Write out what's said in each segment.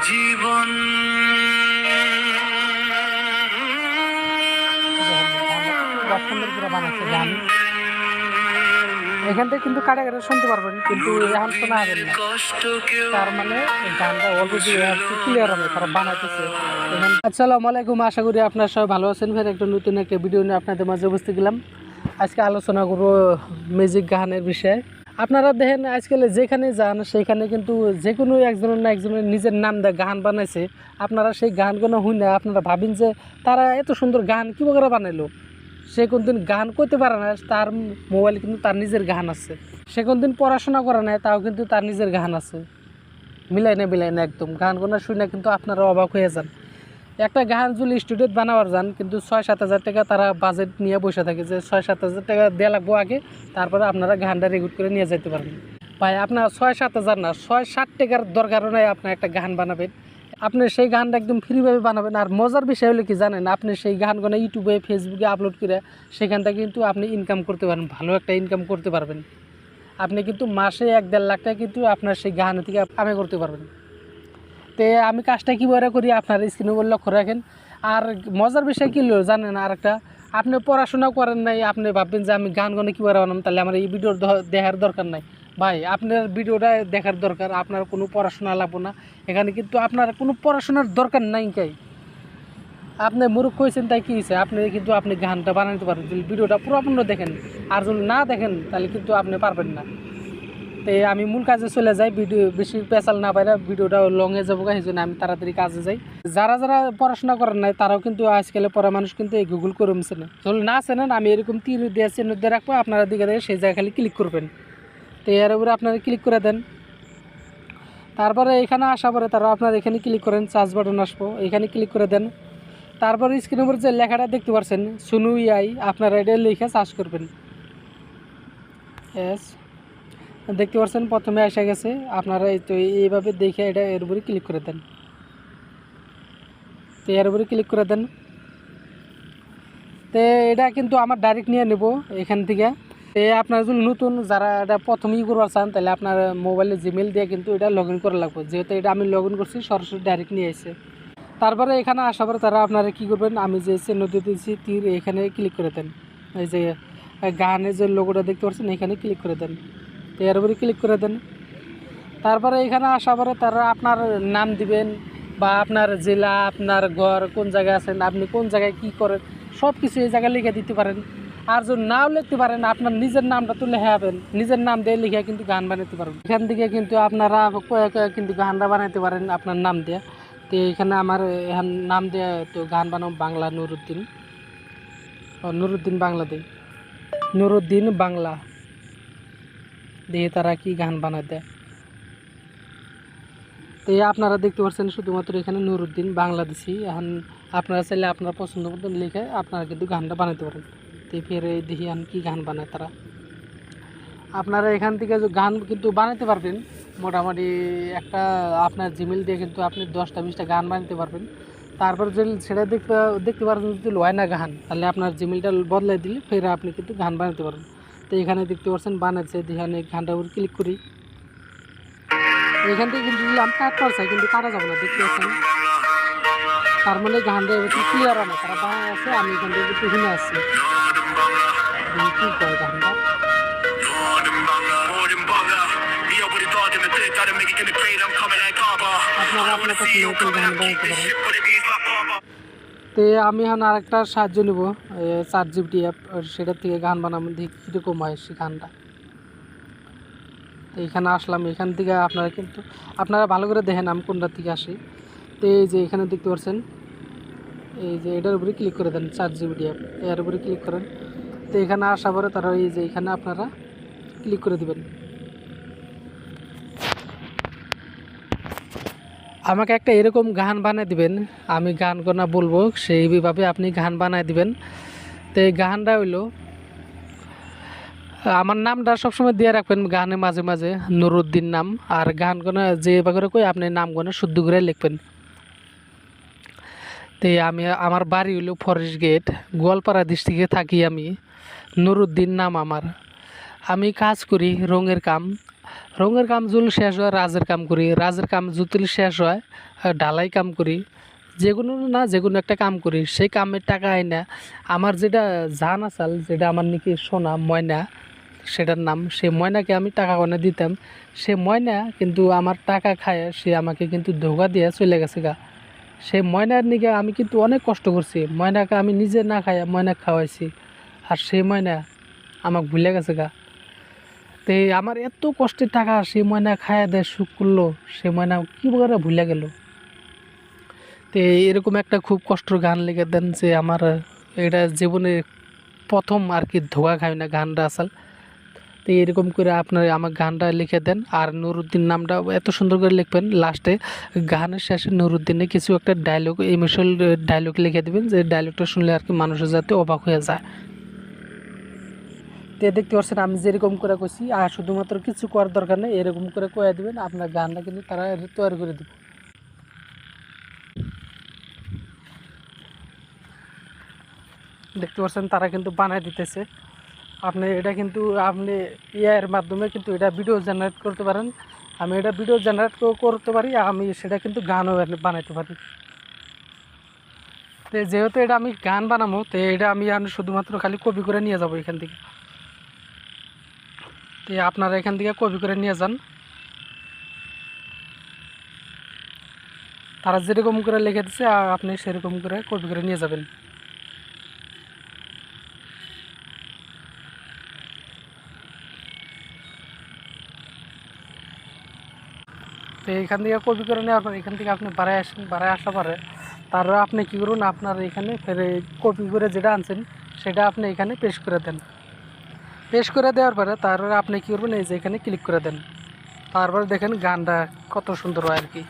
জীবন সুন্দর করে বানাচ্ছে গান। এখান থেকে কিন্তু কাটাকাটি শুনতে পারবেন, কিন্তু এখন শোনা হবে না। তার মানে গানটা অলরেডি ক্লিয়ার হবে, তারা বানাইতেছে। আসসালামু আলাইকুম, আশা করি আপনারা সবাই ভালো আছেন। ফের একটা নতুন একটা ভিডিও নিয়ে আপনাদের মাঝে উপস্থিত গেলাম। আজকে আলোচনা করবো মিউজিক গানের বিষয়ে। আপনারা দেখেন আজকাল যেখানে যান সেখানে কিন্তু যে কোনো একজনের না একজনের নিজের নাম দেয় গান বানাইছে। আপনারা সেই গানগুলো শুনে আপনারা ভাবেন যে তারা এত সুন্দর গান কী করে বানাইলো। সে কোনদিন গান করতে পারে না, তার মোবাইলে কিন্তু তার নিজের গান আছে। সে কোনদিন পড়াশোনা করে না, তাও কিন্তু তার নিজের গান আছে। মিলাই না একদম গানগুলো শুনে কিন্তু আপনারা অবাক হয়ে যান। একটা গান যদি স্টুডিওতে বানাবার যান, কিন্তু 6-7 হাজার টাকা তারা বাজেট নিয়ে বসে থাকে যে 6-7 হাজার টাকা দেওয়া লাগবো আগে, তারপরে আপনারা গানটা রেকর্ড করে নিয়ে যেতে পারবেন। ভাই আপনার 6-7 হাজার না, 6-7 টাকার দরকারও নাই। আপনার একটা গান বানাবেন, আপনি সেই গানটা একদম ফ্রিভাবে বানাবেন। আর মজার বিষয় হলো কি জানেন, আপনি সেই গানগুলো ইউটিউবে ফেসবুকে আপলোড করে সেখান থেকে কিন্তু আপনি ইনকাম করতে পারেন, ভালো একটা ইনকাম করতে পারবেন। আপনি কিন্তু মাসে 1-1.5 লাখ টাকা কিন্তু আপনার সেই গান থেকে কামাই করতে পারবেন। তো আমি কাজটা কীভাবে করি আপনার স্ক্রিনে বলে লক্ষ্য রাখেন। আর মজার বিষয় কী হলো জানেন, আর একটা, আপনি পড়াশোনা করেন নাই, আপনি ভাববেন যে আমি গানগুলো কীভাবে বানাম, তাহলে আমার এই ভিডিওর দেখার দরকার নাই। ভাই আপনার ভিডিওটা দেখার দরকার, আপনার কোনো পড়াশোনা লাগবে না। এখানে কিন্তু আপনার কোনো পড়াশোনার দরকার নাই। কাই আপনি মূর্খ হয়েছেন তাই কী হয়েছে, আপনি গানটা বানাতে পারেন যদি ভিডিওটা পুরোপূর্ণ দেখেন। আর যদি না দেখেন তাহলে কিন্তু আপনি পারবেন না। তো আমি মূল কাজে চলে যাই, ভিডিও বেশি পেঁচাল না পাইরা ভিডিওটা লংয়ে যাবো, সেই জন্য আমি তাড়াতাড়ি কাজে যাই। যারা যারা পড়াশোনা করেন নাই তারাও কিন্তু আজকালে পড়া মানুষ কিন্তু এই গুগল ক্রোম চেনে, যদি না চেনেন আমি এরকম তীর দিয়ে চিহ্ন দিয়ে রাখবো, আপনারা দিকে দেখে সেই জায়গায় খালি ক্লিক করবেন। তো এর উপরে আপনারা ক্লিক করে দেন। তারপরে এখানে আসা পরে তারা আপনারা এখানে ক্লিক করেন, সার্চ বাটন আসবো, এখানে ক্লিক করে দেন। তারপরে স্ক্রিনের উপর যে লেখাটা দেখতে পাচ্ছেন সুনু ইয়াই, আপনারা এটা লিখে সার্চ করবেন। এস দেখতে পাচ্ছেন প্রথমে এসে গেছে। আপনারা এই তো এইভাবে দেখে এটা এর উপরে ক্লিক করে দেন। তো এর উপরে ক্লিক করে দেন। তো এটা কিন্তু আমার ডাইরেক্ট নিয়ে নেব এখান থেকে। তো আপনারা যদি নতুন যারা এটা প্রথমেই করবার চান, তাহলে আপনার মোবাইলে জিমেল দিয়ে কিন্তু এটা লগ ইন করা লাগবে। যেহেতু এটা আমি লগ ইন করছি, সরাসরি ডাইরেক্ট নিয়ে এসে তারপরে এখানে আসার পরে তারা আপনারা কী করবেন, আমি যে চিহ্ন দিয়েছি তীর, এখানে ক্লিক করে দেন। এই যে গানের যে লোগোটা দেখতে পাচ্ছেন এখানে ক্লিক করে দেন। তো এর উপরে ক্লিক করে দেন। তারপরে এখানে আসার পরে তারা আপনার নাম দিবেন, বা আপনার জেলা, আপনার ঘর কোন জায়গায় আছেন, আপনি কোন জায়গায় কি করেন, সব কিছু এই জায়গায় লিখে দিতে পারেন। আর যদি নাও লিখতে পারেন, আপনার নিজের নামটা তো লেখা হবেন, নিজের নাম দিয়ে লিখে কিন্তু গান বানাতে পারবেন। এখান থেকে কিন্তু আপনারা কিন্তু গানটা বানাতে পারেন আপনার নাম দিয়ে। তো এখানে আমার এখন নাম দিয়ে তো গান বানাবো বাংলা নুরুদ্দিন, নুরুদ্দিন বাংলা দিই, নুরুদ্দিন বাংলা দিয়ে তারা কি গান বানায় দেয়। তো আপনারা দেখতে পাচ্ছেন শুধুমাত্র এখানে নুরুদ্দিন বাংলা দিছি। এখন আপনারা চাইলে আপনার পছন্দ মতো লিখে আপনারা কিন্তু গানটা বানাতে পারেন। তো ফের দেখি এখন কী গান বানায় তারা। আপনারা এখান থেকে গান কিন্তু বানাতে পারবেন মোটামুটি একটা আপনার জিমেল দিয়ে কিন্তু আপনি 10টা-20টা গান বানাতে পারবেন। তারপর যদি সেটা দেখতে পারবেন যদি লয় না গান, তাহলে আপনার জিমেলটা বদলাই দিলে ফের আপনি কিন্তু গান বানাতে পারেন। তো এখানে দেখতে পাচ্ছেন বানাচ্ছে, এখানে গানটার উপর ক্লিক করি। এখান থেকে কিন্তু আমি কাট করছে, কিন্তু কাটা যাবে না, দেখতে পাচ্ছেন। তার মানে গানটা ক্লিয়ার হয় না, তারা বানায় আছে, আমি এখান থেকে একটু শুনে আসছি কী করে গানটা। আপনারা আপনার পছন্দ মতো গান বানাতে পারেন। তো আমি এখন আরেকটা সাহায্য নেব, ChatGPT অ্যাপ, সেটার থেকে গান বানাবো, দেখি কীরকম হয় সেই গানটা। তো এখানে আসলাম, এখান থেকে আপনারা ভালো করে দেখেন আমি কোনটার থেকে আসি। তো এই যে এখানে দেখতে পাচ্ছেন, এই যে এটার উপরে ক্লিক করে দেন, ChatGPT অ্যাপ, এর উপরে ক্লিক করেন। তো এখানে আসার পরে তারা এই যে এখানে আপনারা ক্লিক করে দিবেন। আমাকে একটা এরকম গান বানিয়ে দিবেন, আমি গান গোনা বলবো, সেইভাবে আপনি গান বানিয়ে দিবেন। তো এই গানটা হইলো, আমার নামটা সবসময় দিয়ে রাখবেন গানে মাঝে মাঝে নুরুদ্দিন নাম, আর গান গোনা যেভাবে কই আপনি নাম গোনা শুদ্ধ করে লিখবেন। তো আমার বাড়ি হইলো ফরেস্ট গেট, গোয়ালপাড়া ডিস্ট্রিক্টে থাকি আমি। নুরুদ্দিন নাম আমার। আমি কাজ করি রঙের কাম। রঙের কাম যদি শেষ হয় রাজের কাম করি, রাজের কাম যদি শেষ হয় ঢালাই কাম করি, যে কোনো একটা কাম করি, সেই কামের টাকা আইনা আমার যেটা জান আসাল, যেটা আমার নাকি সোনা ময়না সেটার নাম, সে ময়নাকে আমি টাকা কনে দিতাম। সে ময়না কিন্তু আমার টাকা খায়, সে আমাকে কিন্তু ধোকা দিয়ে চলে গেছে গা। সেই ময়নার নিকে আমি কিন্তু অনেক কষ্ট করছি, ময়নাকে আমি নিজে না খাই ময়না খাওয়াইছি, আর সেই ময়না আমাকে ভুলে গেছে গা। তো আমার এত কষ্টের টাকা সে ময়না খায়া দেয় সুখ করলো, সে ময়না কী করে ভুলে গেল। তো এরকম একটা খুব কষ্টর গান লিখে দেন, যে আমার এটা জীবনে প্রথম আর কি ধোয়া খাই না গানটা আসাল। তো এরকম করে আপনার আমার গানটা লিখে দেন, আর নুরুদ্দিন নামটা এত সুন্দর করে লিখবেন, লাস্টে গানের শেষে নুরুদ্দিনে কিছু একটা ডায়লগ, ইমোশনাল ডায়লগ লিখে দেবেন, যে ডায়লগটা শুনলে আর কি মানুষের যাতে অবাক হয়ে যায়। তো দেখতে পাচ্ছেন আমি যেরকম করে কইছি, আর শুধুমাত্র কিছু করার দরকার নেই, এরকম করে কয়ে দেবেন, আপনার গানটা কিন্তু তারা তৈরি করে দেবে। দেখতে পাচ্ছেন তারা কিন্তু বানায় দিতেছে। আপনি এটা কিন্তু আপনি এআইয়ের মাধ্যমে কিন্তু এটা ভিডিও জেনারেট করতে পারেন। আমি এটা ভিডিও জেনারেট করতে পারি, আমি সেটা কিন্তু গানও বানাইতে পারি। তো যেহেতু এটা আমি গান বানাবো, তো এটা আমি শুধুমাত্র খালি কপি করে নিয়ে যাব এখান থেকে। তো আপনারা এখান থেকে কপি করে নিয়ে যান, তারা যেরকম করে লিখে দিচ্ছে আপনি সেরকম করে কপি করে নিয়ে যাবেন। তো এখান থেকে কপি করে নেওয়ার পর এখান থেকে আপনি বাড়ায় আসেন, বাড়ায় আসা পরে তারপর আপনি কী করুন, আপনার এখানে ফের কপি করে যেটা আনছেন সেটা আপনি এখানে পেস্ট করে দেন। পেস্ট করে দেওয়ার পরে তারপরে আপনি কী করবেন, এই যে এখানে ক্লিক করে দেন। তারপরে দেখেন গানটা কত সুন্দর হয় আর কি।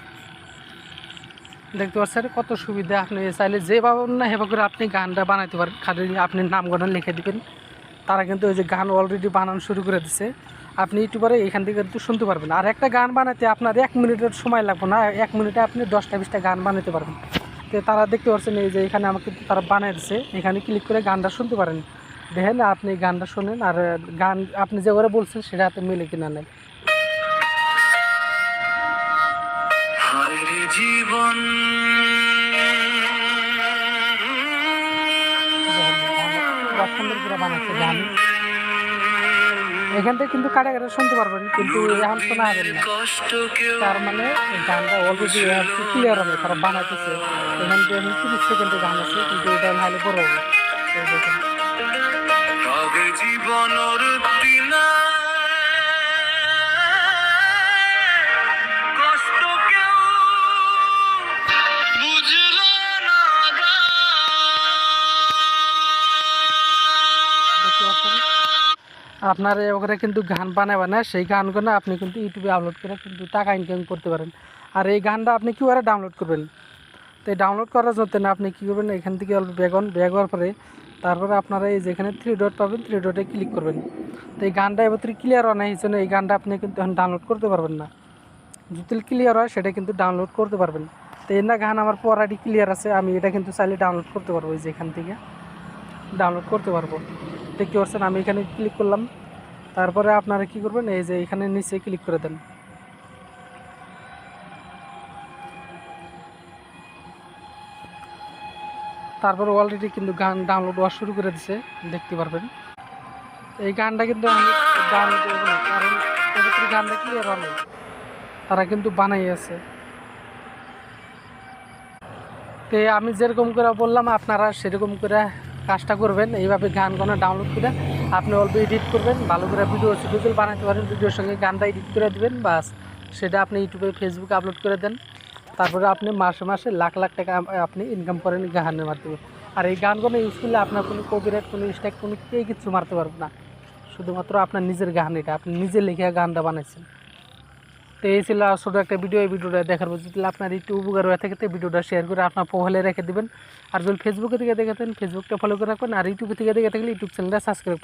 দেখতে পাচ্ছেন কত সুবিধা, আপনি চাইলে যেভাবে না সেভাবে করে আপনি গানটা বানাইতে পারেন। খালি আপনি নামগুলো লিখে দিবেন, তারা কিন্তু ওই যে গান অলরেডি বানানো শুরু করে দিচ্ছে। আপনি ইউটিউবারে এখান থেকে কিন্তু শুনতে পারবেন। আর একটা গান বানাতে আপনার 1 মিনিটের সময় লাগবে না, 1 মিনিটে আপনি 10টা-20টা গান বানাতে পারবেন। তো তারা দেখতে পাচ্ছেন এই যে এখানে আমাকে তারা বানিয়ে দিচ্ছে, এখানে ক্লিক করে গানটা শুনতে পারেন। দেখেন আপনি গানটা শোনেন, আর গান আপনি যে করে বলছেন সেটা হাতে মিলে কিনা নেই। জীবন বানাচ্ছে গান, এখান থেকে কিন্তু কাটা কাটা শুনতে পারবেন, কিন্তু এখন শোনা হবে না। তার মানে গানটা অলরেডি ক্লিয়ার হবে, তারা বানাইতেছে। এখান থেকে 30 সেকেন্ডের গান আছে, কিন্তু এটা ভালো বড় হবে। আপনার ওখানে কিন্তু গান বানায় সেই গানগুলো আপনি কিন্তু ইউটিউবে আপলোড করে কিন্তু টাকা ইনকাম করতে পারেন। আর এই গানটা আপনি কীভাবে ডাউনলোড করবেন, তো এই ডাউনলোড করার জন্য আপনি কী করবেন, এখান থেকে অল্প ব্যাগ হওয়ার পরে তারপরে আপনারা এই যেখানে 3 ডট পাবেন, 3 ডটে ক্লিক করবেন। তো এই গানটা এবার ক্লিয়ার হয় না, এই জন্য এই গানটা আপনি কিন্তু এখন ডাউনলোড করতে পারবেন না। যদি ক্লিয়ার হয় সেটা কিন্তু ডাউনলোড করতে পারবেন। তো এর না গান আমার অলরেডি ক্লিয়ার আছে, আমি এটা কিন্তু চাইলে ডাউনলোড করতে পারবো, এই যে এখান থেকে ডাউনলোড করতে পারবো। দেখতে পাচ্ছেন আমি এখানে ক্লিক করলাম, তারপরে আপনারা কি করবেন, এই যে এখানে নিচে ক্লিক করে দেন। তারপরে অলরেডি কিন্তু গান ডাউনলোড হওয়া শুরু করে দিছে, দেখতে পারবেন। এই গানটা কিন্তু আমি ডাউনলোড করব না, কারণ এর গানটা ক্লিয়ার হয়, তারা কিন্তু বানাই আছে। তো আমি যেরকম করে বললাম আপনারা সেরকম করে কাজটা করবেন। এইভাবে গানগুলো ডাউনলোড করে আপনি অল্প এডিট করবেন, ভালো করে ভিডিও বানাতে পারেন, ভিডিওর সঙ্গে গানটা এডিট করে দেবেন, বাস সেটা আপনি ইউটিউবে ফেসবুকে আপলোড করে দেন। তারপরে আপনি মাসে মাসে লাখ লাখ টাকা আপনি ইনকাম করেন গানের মাধ্যমে। আর এই গানগুলো ইউজ করলে আপনার কোনো কপিরাইট, কোনো স্ট্রাইক, কোনো কিছু মারতে পারবে না। শুধুমাত্র আপনার নিজের গান, এটা আপনি নিজে লিখে গানটা বানাইছেন। তো এই ছিল ছোটো একটা ভিডিও। এই ভিডিওটা দেখার পর যদি আপনার একটু উপকার হয়ে থাকে তো ভিডিওটা শেয়ার করে আপনার প্রোফাইলে রেখে দেবেন। আর যদি ফেসবুকে থেকে দেখেছেন ফেসবুকটা ফলো করে রাখবেন, আর ইউটিউবে থেকে দেখে থাকলে ইউটিউব চ্যানেলটা সাবস্ক্রাইব